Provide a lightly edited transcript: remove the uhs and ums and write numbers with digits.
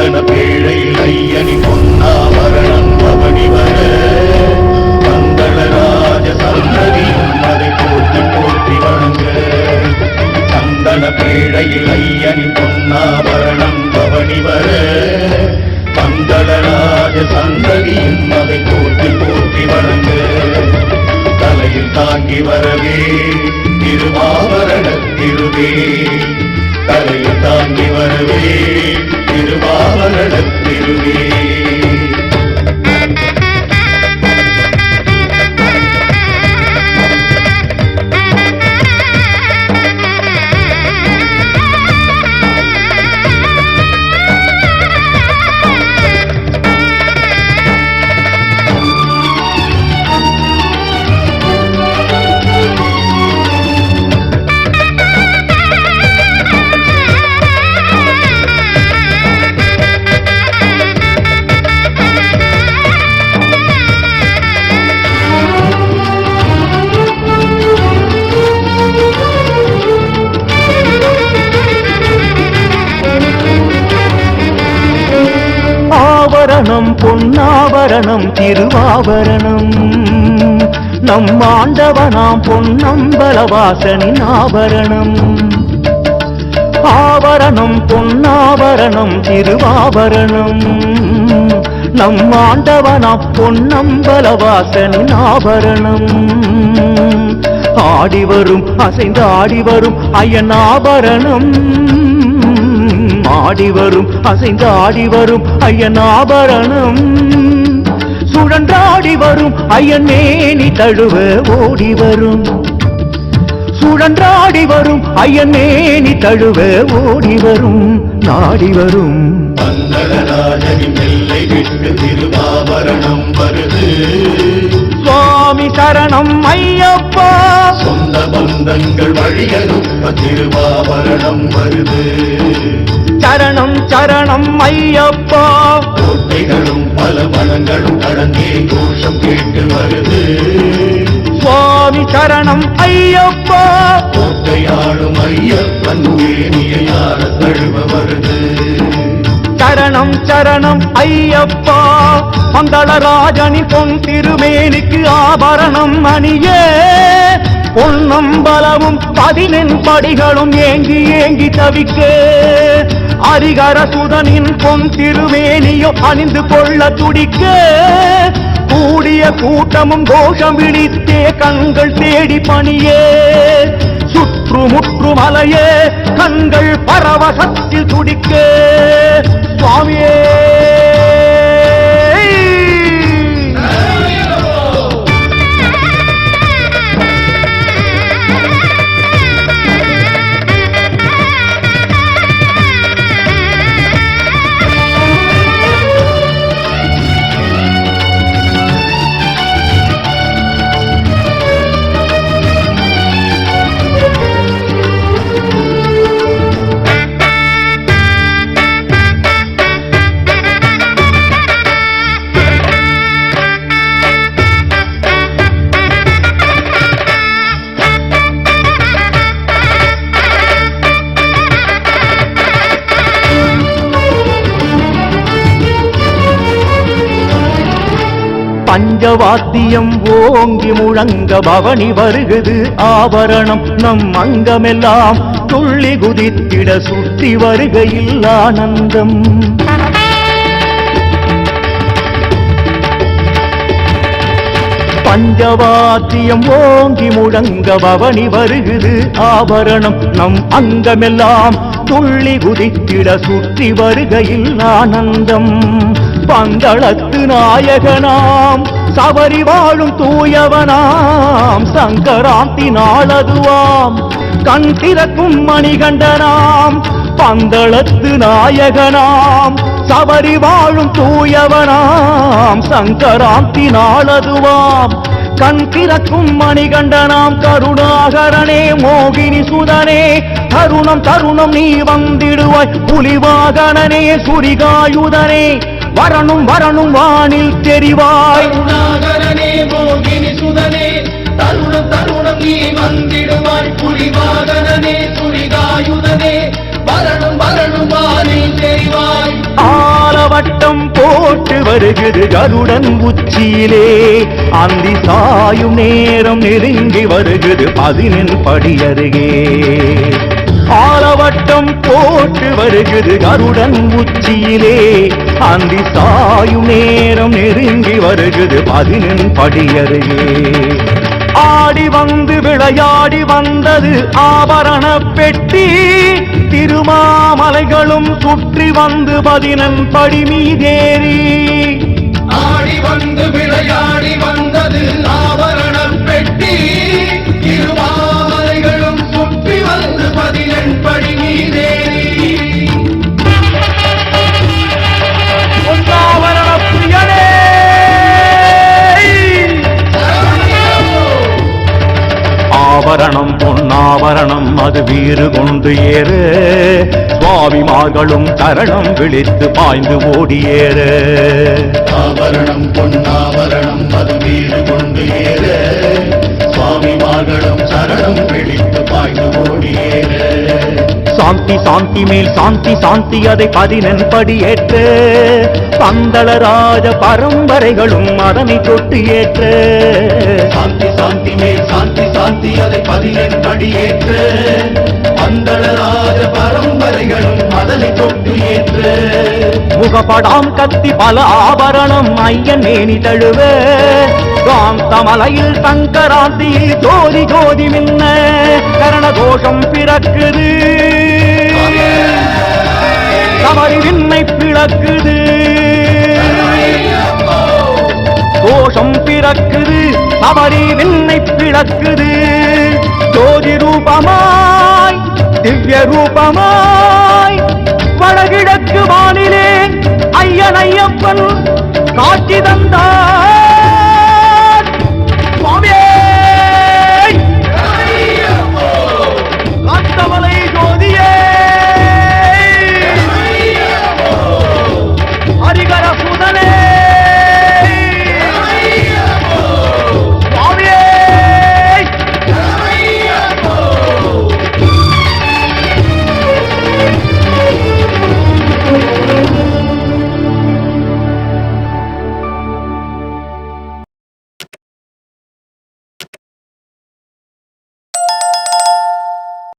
சந்தன பேழையில் ஐயனி பொன்னாபரணம் பவனி வர மங்களராஜ சந்ததியும் அதை போற்றி போற்றி வணங்க. சந்தன பேழையில் ஐயனி பொன்னாபரணம் பவனி வர மங்களராஜ சந்ததியும் அதை போற்றி போற்றி வணங்க. தலையில் தாங்கி வரவே திருவாபரண திருவே, தலையில் தாங்கி வரவே திருவாபரண திருவே. ஆபரணம் பொன்னாபரணம் திருவாபரணம் நம் ஆண்டவனாம் பொன்னம்பலவாசனின் ஆபரணம். ஆபரணம் பொன்னாபரணம் திருவாபரணம் நம் ஆண்டவனாம் பொன்னம்பலவாசனின் ஆபரணம். ஆடிவரும் அசைந்து ஆடிவரும் ஐயன் ஆபரணம், ஆடிவரும் அசைந்து ஆடிவரும் ஐயன் ஆபரணம். சுழன்றாடி வரும் ஐயன் மேனி தழுவ ஓடி வரும், சுழன்றாடி வரும் ஐயன் மேனி தழுவ ஓடி வரும் நாடி வரும். மங்களராஜனின் எல்லை விட்டு திருவாபரணம் வருது, சுவாமி சரணம் ஐயப்பா. சொந்த பந்தங்கள் வழியனுப்ப திருவாபரணம் வருது. சரணம் சரணம் ஐயப்பா. கோட்டைகளும் பல மனங்களும் கடந்தே கோஷம் கேட்டு வருது. சுவாமி சரணம் ஐயப்பா. கோட்டையாளும் ஐயப்பன் வேணியார தழுவ வருது. சரணம் சரணம் ஐயப்பா. மங்களராஜனின் பொன் திருமேனிக்கு ஆபரணம் அணியே, பொன்னம்பலமும் 14 படிகளும் ஏங்கி ஏங்கி தவிக்க, அரிகர சுதனின் பொன் திருமேனியோ அணிந்து கொள்ள துடிக்க, கூடிய கூட்டமும் கோஷம் விழித்தே கண்கள் தேடி பணியே, சுற்றுமுற்றும் அலையே கண்கள் பரவசத்தில் துடிக்க. சுவாமியே பஞ்சவாத்தியம் ஓங்கி முழங்க பவனி வருகுது ஆபரணம் நம் அங்கமெல்லாம் துள்ளி குதித்திட சுற்றி வருகையில் ஆனந்தம். பஞ்சவாத்தியம் ஓங்கி முழங்க பவனி வருகுது ஆபரணம் நம் அங்கமெல்லாம் துள்ளி குதித்திட சுற்றி வருகையில் ஆனந்தம். பந்தளத்து நாயகனாம் சபரி வாழும் தூயவனாம் சங்கராந்தி நாளதுவாம் கண் திறக்கும் மணிகண்டனாம். பந்தளத்து நாயகனாம் சபரி வாழும் தூயவனாம் சங்கராந்தி நாளதுவாம் கண் திறக்கும் மணிகண்டனாம். கருணாகரனே மோகினி சுதனே தருணம் தருணம் நீ வந்திடுவாய், புலிவாகனனே சுரிகாயுதனே வரணும் வரணும் வானில் தெரிவாய். கருணாகரனே மோகினி சுதனே தருணம் தருணம் நீ வந்திடுவாய், புலிவாகனனே சுரிகாயுதனே வரணும் வரணும் வானில் தெரிவாய். வருகிறது கருடன் உச்சியிலே அந்தி சாயும் நேரம் நெருங்கி வருகிறது 14 படி அருகே ஆலவட்டம் போட்டு வருகிறது கருடன் உச்சியிலே அந்தி சாயும் நேரம் நெருங்கி வருகிறது 14 படி அருகே ஆடி வந்து விளையாடி வந்தது ஆபரண பெட்டி திருமாமலைகளும் சுற்றி வந்து 14 படி மீதேறி ஆடி வந்து விளையாடி வந்தது ஆபரண பெட்டி திருமாமலைகளும் சுற்றி வந்து 14 படி மீதேறி பொன்னாவரண பிரியனே ஆபரணம் பொன்னாபரணம் அது வீறு கொண்டு ஏறு சுவாமிமார்களும் கரணம் விழித்து பாய்ந்து ஓடியேற ஆபரணம் பொன்னாபரணம் அது வீடு கொண்டு ஏற சுவாமிமார்களும் சரணம் பிடித்து பாய்ந்து ஓடியேற சாந்தி சாந்தி மேல் சாந்தி சாந்தி அதை 14 படி ஏற்ற பந்தளராஜ பரம்பரைகளும் அதனை தொட்டு ஏற்ற சாந்தி சாந்தி மேல் சாந்தி சாந்தி அதை 14 படி ஏற்ற பந்தளராஜ பரம்பரைகளும் அதனை தொட்டு ஏற்ற முகப்படாம் கத்தி பல ஆபரணம் ஐயன் மேனி தழுவ காந்தமலையில் சங்கராந்தியில் ஜோதி ஜோதி மின்ன கரண கோஷம் பிறக்குது சபரி விண்ணை பிளக்குது கோஷம் பிறக்குது சபரி விண்ணை பிளக்குது ஜோதி ரூபமாய் திவ்ய ரூபமாய் வடகிழக்கு வானிலே ஐயன் ஐயப்பன் காட்சி தந்தார்